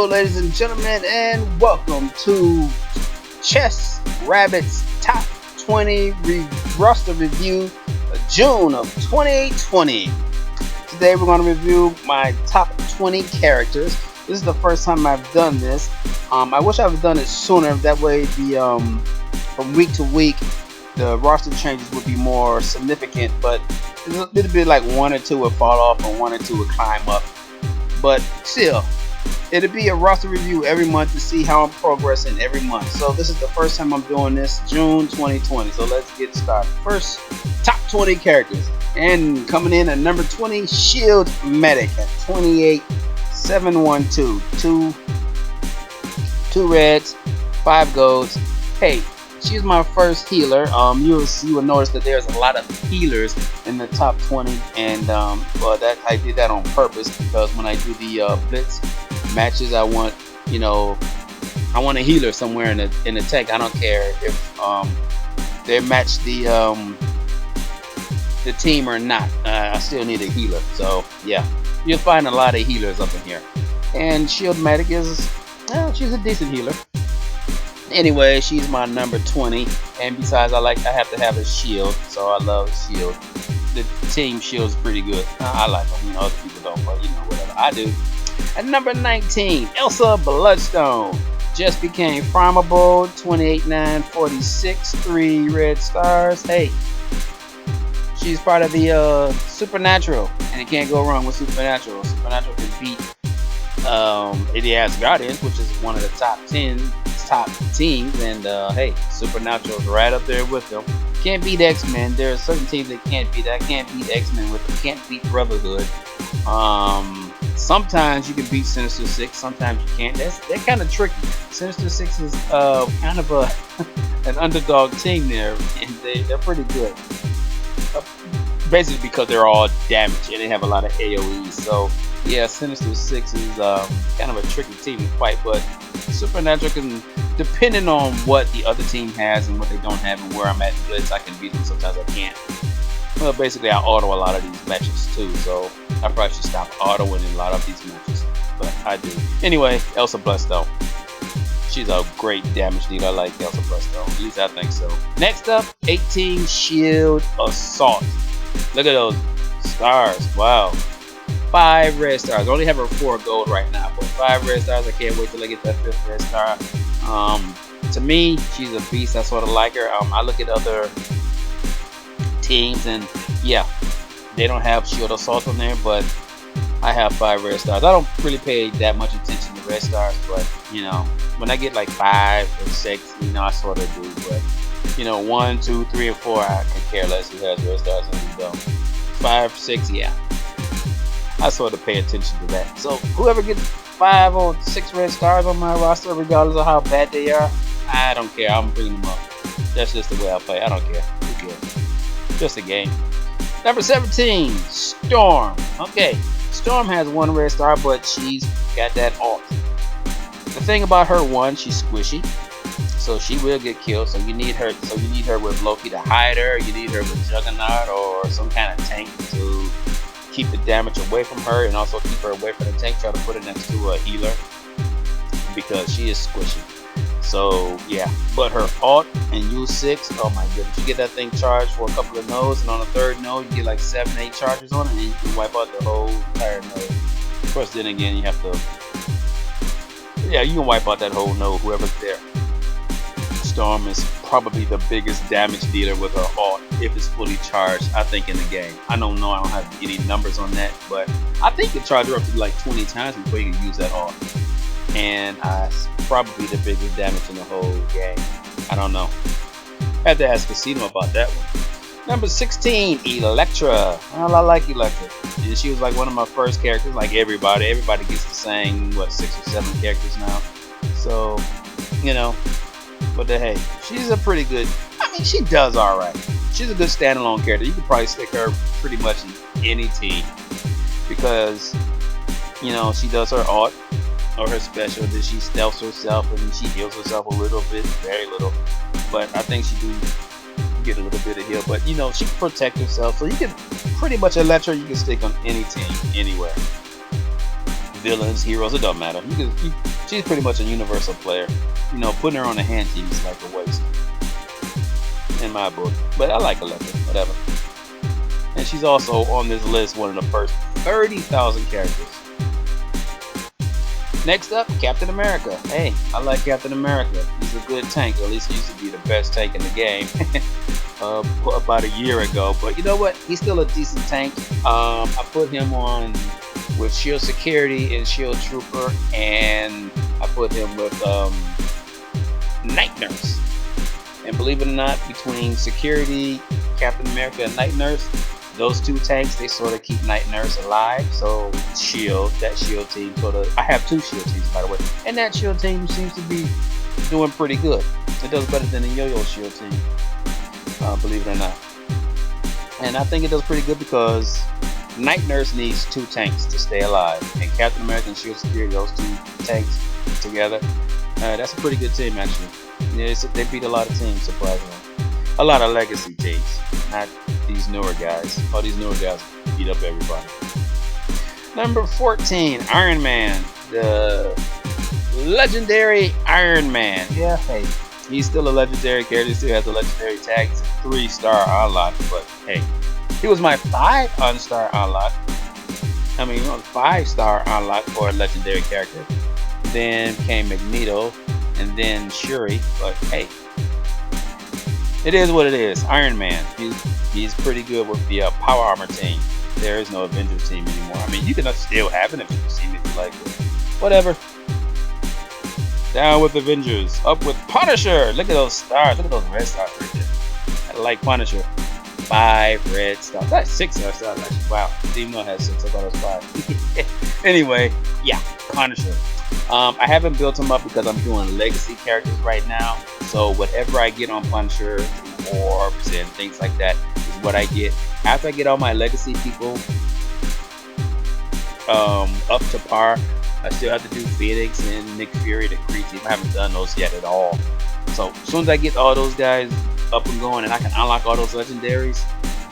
Hello, ladies and gentlemen, and welcome to Chess Rabbit's Top 20 Roster Review of June of 2020. Today we're going to review my top 20 characters. This is the first time I've done this. I wish I would have done it sooner. That way, from week to week, the roster changes would be more significant. But it'll be like one or two would fall off, and one or two would climb up. But still, it'll be a roster review every month to see how I'm progressing every month. So this is the first time I'm doing this, June 2020. So let's get started. First, top 20 characters. And coming in at number 20, Shield Medic at 28,712. Two reds, 5 golds. Hey, she's my first healer. You will notice that there's a lot of healers in the top 20, and well, that I did that on purpose because when I do the blitz matches, I want a healer somewhere in the tank. I don't care if they match the team or not. I still need a healer. So yeah, you'll find a lot of healers up in here. And Shield Medic she's a decent healer. Anyway, she's my number 20, and besides, I have to have a shield, so I love shield. The team shield's pretty good. I like them. Other people don't, but whatever. I do. At number 19, Elsa Bloodstone. Just became farmable. 28,946. 3 red stars. Hey, she's part of the Supernatural, and you can't go wrong with Supernatural. Supernatural can beat the Asgardians, which is one of the top teams, and hey, Supernatural's right up there with them. Can't beat X-Men. There are certain teams that can't beat that. Can't beat X-Men with them. Can't beat Brotherhood. Sometimes you can beat Sinister Six. Sometimes you can't. They're kind of tricky. Sinister Six is kind of an underdog team there, and they're pretty good. Basically because they're all damaged and they have a lot of AoE. So yeah, Sinister Six is kind of a tricky team to fight, but Supernatural can, depending on what the other team has and what they don't have and where I'm at in Blitz, I can beat them. Sometimes I can't. Well, basically I auto a lot of these matches too, so I probably should stop autoing a lot of these matches, but I do. Anyway, Elsa Bloodstone. She's a great damage dealer. I like Elsa Bloodstone. At least I think so. Next up, 18 Shield Assault. Look at those stars. Wow. 5 red stars. I only have her 4 gold right now, but 5 red stars. I can't wait till I get that 5th red star. To me, she's a beast. I sort of like her. I look at other teams, and yeah, they don't have Shield Assault on there, but I have 5 red stars. I don't really pay that much attention to red stars, but when I get like 5 or 6, I sort of do. But 1, 2, 3, and 4, I can care less who has red stars and who don't. 5, 6, yeah, I sort of pay attention to that. So whoever gets 5 or 6 red stars on my roster, regardless of how bad they are, I don't care. I'm bringing them up. That's just the way I play. I don't care. Who cares? Just a game. Number 17, Storm. Okay, Storm has 1 red star, but she's got that ult. The thing about her, she's squishy, so she will get killed. So you need her. So you need her with Loki to hide her. You need her with Juggernaut or some kind of tank to keep the damage away from her, and also keep her away from the tank. Try to put her next to a healer because she is squishy. So yeah, but her ult and U6, oh my goodness, you get that thing charged for a couple of nodes, and on the 3rd node you get like 7, 8 charges on it, and you can wipe out the whole entire node. Of course, then again, you have to, you can wipe out that whole node, whoever's there. Storm is probably the biggest damage dealer with her ult if it's fully charged, I think, in the game. I don't know, I don't have any numbers on that, but I think you charge her up to like 20 times before you can use that ult. And probably the biggest damage in the whole game. I don't know. I had to ask Casino about that one. Number 16, Elektra. Well, I like Elektra. And she was like one of my first characters, like everybody. Everybody gets the same, 6 or 7 characters now. So, but hey, she's a pretty good, she does alright. She's a good standalone character. You could probably stick her pretty much in any team. Because, she does her ult or her special, that she stealths herself and she heals herself a little bit, very little, but I think she do get a little bit of heal, but she can protect herself, so you can pretty much Elektra, you can stick on any team, anywhere. villains, heroes, it don't matter. She's pretty much a universal player. You know, putting her on the hand team is like a waste in my book. But I like Elektra, whatever. And she's also on this list, one of the first 30,000 characters. Next up, Captain America. Hey, I like Captain America. He's a good tank. At least he used to be the best tank in the game about a year ago. But you know what? He's still a decent tank. I put him on with Shield Security and Shield Trooper, and I put him with Night Nurse. And believe it or not, between Security, Captain America, and Night Nurse, those two tanks, they sort of keep Night Nurse alive. So Shield, that Shield team sort of, I have two Shield teams by the way, and that Shield team seems to be doing pretty good. It does better than the Yo-Yo Shield team, believe it or not. And I think it does pretty good because Night Nurse needs two tanks to stay alive, and Captain America and Shield Security, those two tanks together, that's a pretty good team actually. Yeah, they beat a lot of teams, surprisingly. A lot of legacy teams, not these newer guys. All these newer guys beat up everybody. Number 14, Iron Man. The legendary Iron Man. Yeah, hey, he's still a legendary character. He still has a legendary tag. It's a 3-star unlock, but hey, he was my 5-star unlock. I mean, 5-star unlock for a legendary character. Then came Magneto, and then Shuri, but hey, it is what it is. Iron Man, he's pretty good with the Power Armor team. There is no Avengers team anymore. I mean, you can still have an Avengers team if you like, but whatever. Down with Avengers, up with Punisher. Look at those stars. Look at those red stars right there. I like Punisher. 5 red stars. That's 6 red stars actually. Wow. Didn't know I had 6. I thought it was 5. Anyway, yeah, Punisher. I haven't built him up because I'm doing legacy characters right now. So whatever I get on Punisher, orbs and things like that is what I get. After I get all my legacy people up to par, I still have to do Phoenix and Nick Fury, the Kree team. I haven't done those yet at all. So as soon as I get all those guys up and going and I can unlock all those legendaries,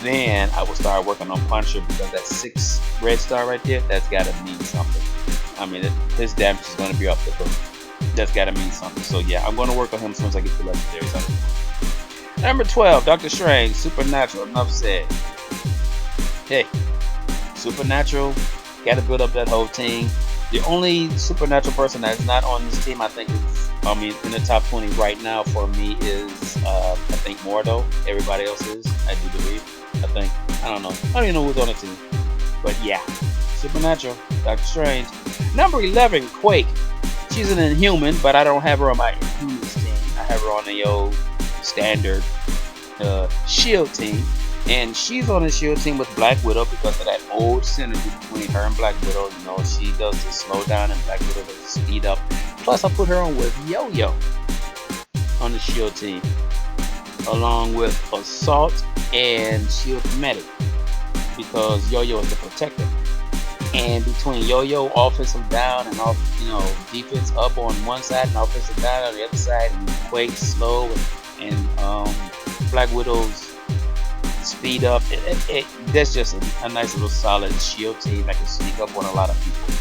then I will start working on Punisher, because that 6 red star right there, that's gotta mean something. I mean, his damage is going to be off the hook. That's got to mean something. So yeah, I'm going to work on him as soon as I get the legendaries out. Number 12, Doctor Strange, Supernatural. Enough said. Hey, Supernatural, got to build up that whole team. The only Supernatural person that's not on this team, I think, in the top 20 right now for me is, I think, Mordo. Everybody else is, I do believe. I think. I don't know. I don't even know who's on the team. But yeah, Supernatural, Doctor Strange. Number 11, Quake. She's an Inhuman, but I don't have her on my Inhumans team. I have her on the old standard Shield team. And she's on the Shield team with Black Widow because of that old synergy between her and Black Widow. You know, she does the slow down and Black Widow does the speed up. Plus, I put her on with Yo-Yo on the Shield team, along with Assault and Shield Medic, because Yo-Yo is the protector. And between Yo-Yo offensive down and defense up on one side and offensive down on the other side, and Quake slow and Black Widow's speed up, that's just a nice little solid Shield team that can sneak up on a lot of people.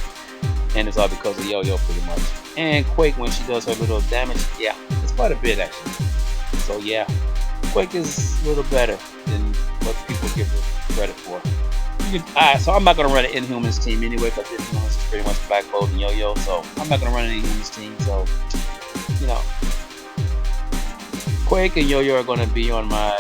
And it's all because of Yo-Yo pretty much. And Quake, when she does her little damage, yeah, it's quite a bit actually. So yeah, Quake is a little better than what people give her credit for. So I'm not going to run an Inhumans team anyway, because Inhumans is pretty much Black Bolt and Yo-Yo, so I'm not going to run an Inhumans team. So, Quake and Yo-Yo are going to be on my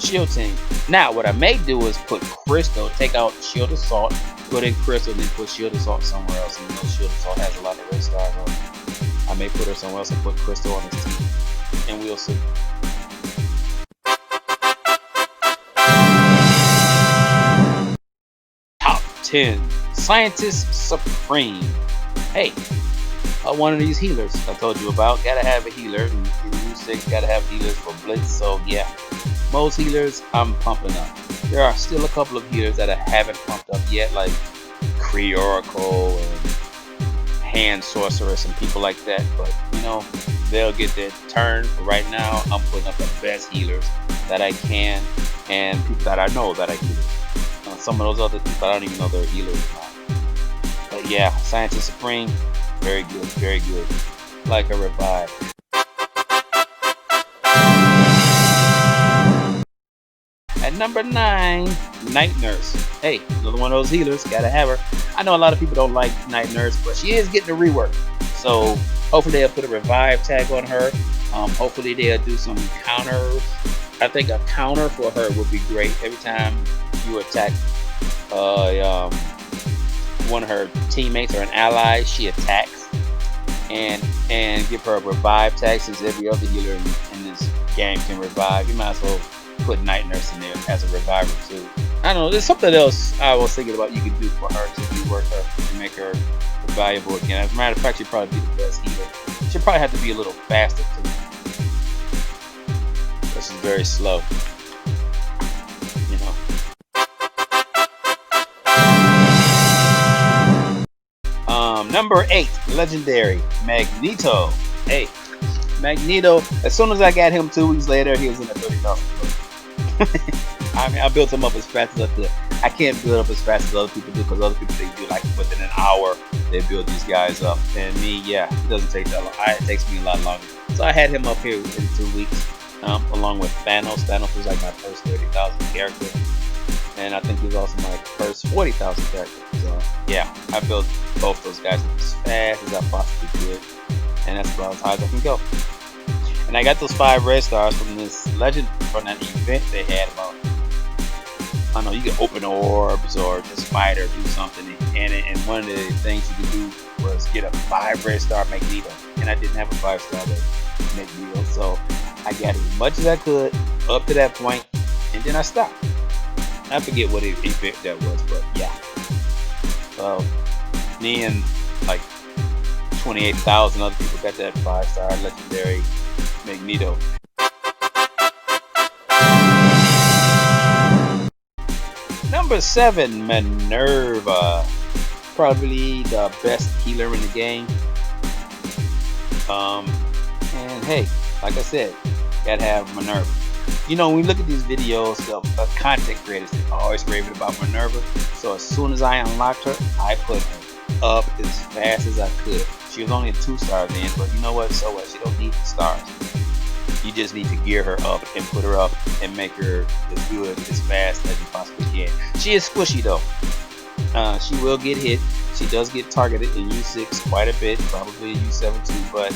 Shield team. Now, what I may do is put Crystal, take out Shield Assault, put in Crystal, and then put Shield Assault somewhere else. And Shield Assault has a lot of red stars on it. I may put her somewhere else and put Crystal on this team, and we'll see. Top 10 Scientist Supreme. Hey, one of these healers I told you about. Gotta have a healer. In U6, gotta have healers for Blitz. So yeah, most healers I'm pumping up. There are still a couple of healers that I haven't pumped up yet, like Kree Oracle and Hand Sorceress and people like that. But they'll get their turn. But right now, I'm putting up the best healers that I can, and people that I know that are healers. Some of those other people I don't even know they're healers or not. But yeah, Scientist Supreme, very good, very good. Like a revive. At number 9, Night Nurse. Hey, another one of those healers. Gotta have her. I know a lot of people don't like Night Nurse, but she is getting a rework. So hopefully they'll put a revive tag on her. Hopefully they'll do some counters. I think a counter for her would be great. Every time you attack one of her teammates or an ally, she attacks, and give her a revive tag, since every other healer in this game can revive. You might as well put Night Nurse in there as a reviver too. I don't know, there's something else I was thinking about you could do for her to rework her, to make her valuable again. As a matter of fact, she'd probably be the best healer. She'd probably have to be a little faster too, because she's very slow. You know. Number 8, Legendary Magneto. Hey, Magneto. As soon as I got him 2 weeks later, he was in the 30,000 club. I mean, I built him up as fast as I could. I can't build up as fast as other people do, because other people, they do like within an hour they build these guys up, and me, yeah, it doesn't take that long. It takes me a lot longer. So I had him up here in 2 weeks, along with Thanos. Thanos was like my first 30,000 character, and I think he was also my first 40,000 character. So yeah, I built both those guys up as fast as I possibly could, and that's about as high as I can go. And I got those 5 red stars from this from that event they had about, I don't know, you can open orbs or just fight or do something. And one of the things you could do was get a 5 red star Magneto. And I didn't have a 5 star Magneto, so I got as much as I could up to that point, and then I stopped. I forget what event that was, but yeah. So me and like 28,000 other people got that 5 star legendary Magneto. Number 7, Minerva. Probably the best healer in the game. And hey, like I said, gotta have Minerva. You know, when we look at these videos of content creators, they always raving about Minerva. So as soon as I unlocked her, I put her up as fast as I could. She was only a 2 star then, but you know what? So what? She don't need the stars. You just need to gear her up and put her up and make her as good, as fast as you possibly can. She is squishy though. She will get hit. She does get targeted in U6 quite a bit, probably in U7 too. But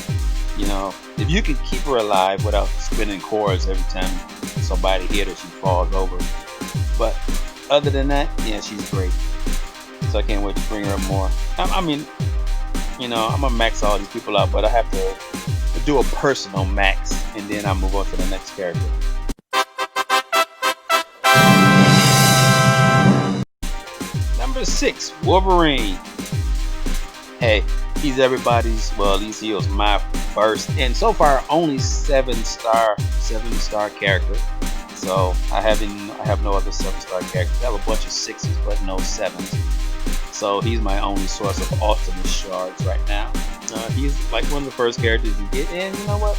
you know, if you can keep her alive without spinning cores every time somebody hit her, she falls over. But other than that, yeah, she's great. So I can't wait to bring her up more. I mean, you know, I'm gonna max all these people out, but I have to do a personal max, and then I move on to the next character. Number 6, Wolverine. Hey, he's everybody's, well, at least he was my first, and so far only 7-star character. So I have no other 7-star characters. I have a bunch of 6s, but no 7s. So he's my only source of ultimate shards right now. He's like one of the first characters you get, and you know what?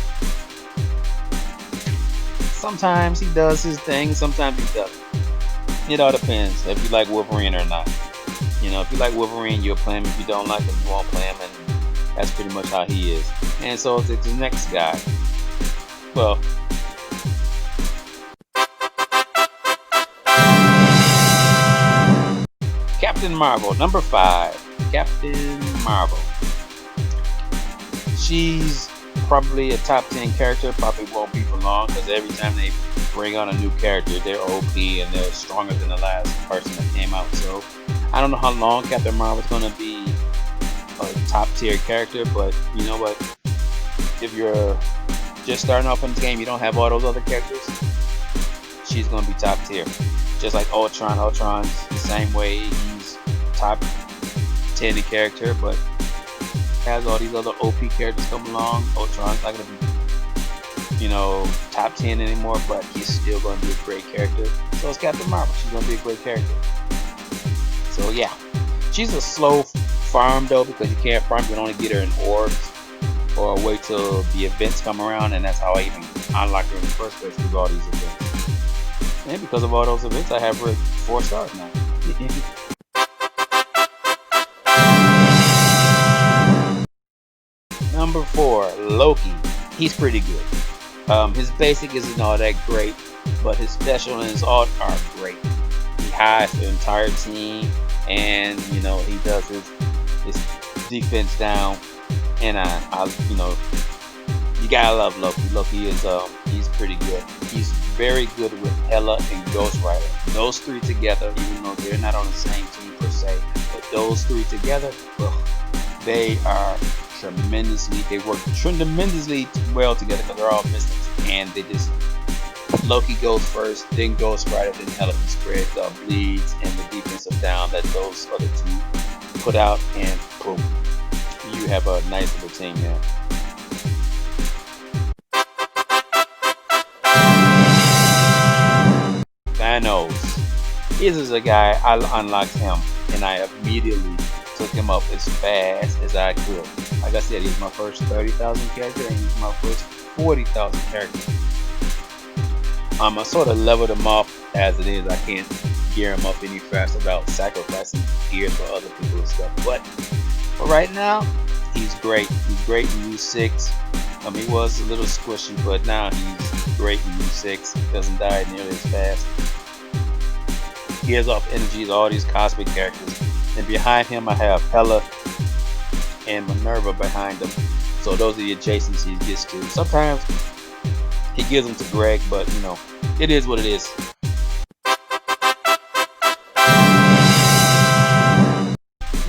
Sometimes he does his thing, sometimes he doesn't. It all depends if you like Wolverine or not. You know, if you like Wolverine, you'll play him. If you don't like him, you won't play him, and that's pretty much how he is. And so it's the next guy. Well, Captain Marvel, number 5. Captain Marvel. She's probably a top 10 character. Probably won't be for long, because every time they bring on a new character, they're OP and they're stronger than the last person that came out. So I don't know how long Captain Marvel's gonna be a top tier character, but you know what? If you're just starting off in this game, you don't have all those other characters, she's gonna be top tier. Just like Ultron. Ultron's the same way. He's top 10 character, but has all these other OP characters come along. Ultron's not gonna be, you know, top 10 anymore, but he's still gonna be a great character. So it's Captain Marvel. She's gonna be a great character. So yeah, she's a slow farm though, because you can't farm. You can only get her in orbs or wait till the events come around, and that's how I even unlocked her in the first place, through all these events. And because of all those events, I have her 4 stars now. Number 4, Loki. He's pretty good. His basic isn't all that great, but his special and his art are great. He hides the entire team, and he does his defense down. And you gotta love Loki. Loki is he's pretty good. He's very good with Hela and Ghost Rider. Those three together, even though they're not on the same team per se, but those three together, well, they work tremendously well together because they're all mystics, and Loki goes first, then Ghost Rider, then Hela can spread the bleeds and the defensive down that those other two put out, and boom, you have a nice little team there. Thanos. This is a guy, I unlocked him and I immediately took him up as fast as I could. Like I said, he's my first 30,000 character and he's my first 40,000 character. I sort of leveled him off as it is. I can't gear him up any faster without sacrificing gears for other people and stuff. But for right now, he's great. He's great in U6. He was a little squishy, but now he's great in U6. He doesn't die nearly as fast. He gives off energy to all these cosmic characters. And behind him, I have Hela and Minerva behind him. So those are the adjacencies he gets to. Sometimes he gives them to Greg, but it is what it is.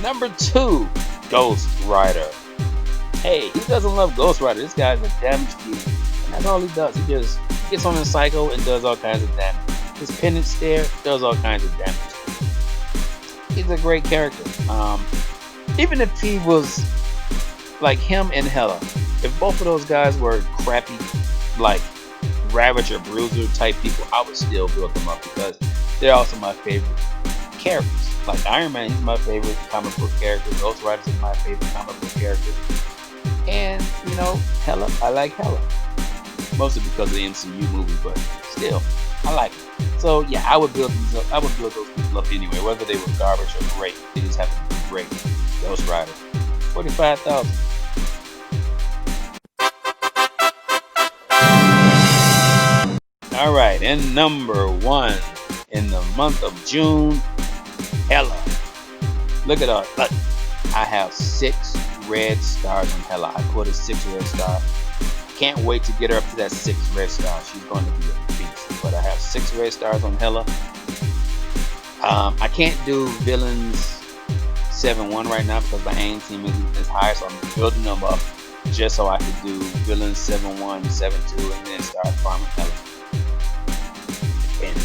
Number 2, Ghost Rider. Hey, who doesn't love Ghost Rider? This guy's a damage dealer, and that's all he does. He just gets on the cycle and does all kinds of damage. His pendant stare does all kinds of damage. He's a great character. Even if he was like him and Hela, if both of those guys were crappy, like Ravager, Bruiser type people, I would still build them up because they're also my favorite characters. Like Iron Man, he's my favorite comic book character. Ghost Rider is my favorite comic book character. And Hela, I like Hela. Mostly because of the MCU movie, but still, I like it. So yeah, I would build these up. I would build those people up anyway, whether they were garbage or great. They just happen to be great. Ghost Rider, 45,000. All right, and number 1 in the month of June, Hela. Look at us. Look, I have 6 red stars on Hela. I put a 6 red star. Can't wait to get her up to that 6 red star. She's going to be a beast. But I have 6 red stars on Hela. I can't do villains 7-1 right now because my aim team isn't as high, so I'm building them up just so I can do villains 7-1, 7-2, and then start farming Hela. And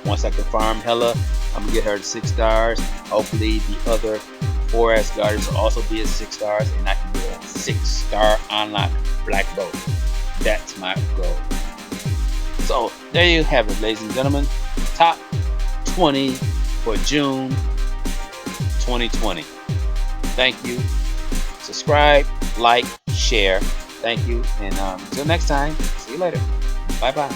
once I can farm Hela, I'm gonna get her to 6 stars. Hopefully the other 4 Asgardians will also be at 6 stars, and I can get a 6-star unlock Black Bolt. That's my goal. So there you have it, ladies and gentlemen. Top 20 for June 2020. Thank you. Subscribe, like, share. Thank you, and until next time, see you later. Bye bye.